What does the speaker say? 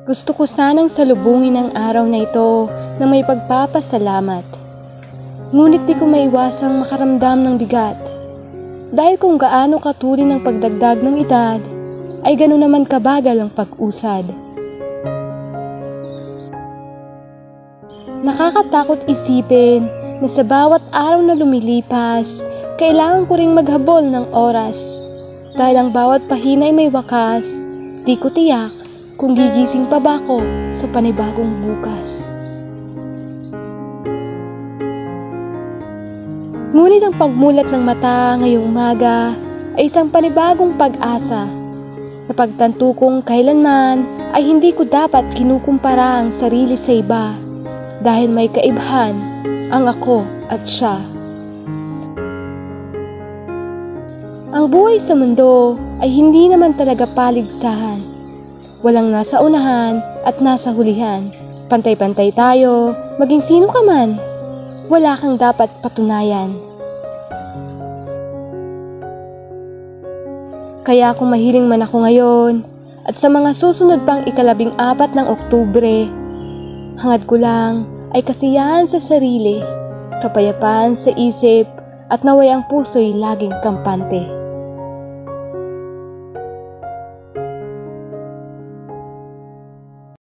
Gusto ko sanang salubungin ang araw na ito na may pagpapasalamat. Ngunit di ko maiwasang makaramdam ng bigat. Dahil kung gaano katulin ang pagdagdag ng edad, ay gano'n naman kabagal ang pag-usad. Nakakatakot isipin na sa bawat araw na lumilipas, kailangan ko ring maghabol ng oras. Dahil ang bawat pahina ay may wakas, di ko tiyak kung gigising pa ba ako sa panibagong bukas. Ngunit ang pagmulat ng mata ngayong umaga ay isang panibagong pag-asa. Napagtanto kong kailanman ay hindi ko dapat kinukumpara ang sarili sa iba dahil may kaibahan ang ako at siya. Ang buhay sa mundo ay hindi naman talaga paligsahan. Walang nasa unahan at nasa hulihan. Pantay-pantay tayo, maging sino ka man. Wala kang dapat patunayan. Kaya kung mahiling man ako ngayon at sa mga susunod pang 14 ng Oktubre, hangad ko lang ay kasiyahan sa sarili, kapayapaan sa isip at naway ang puso'y laging kampante.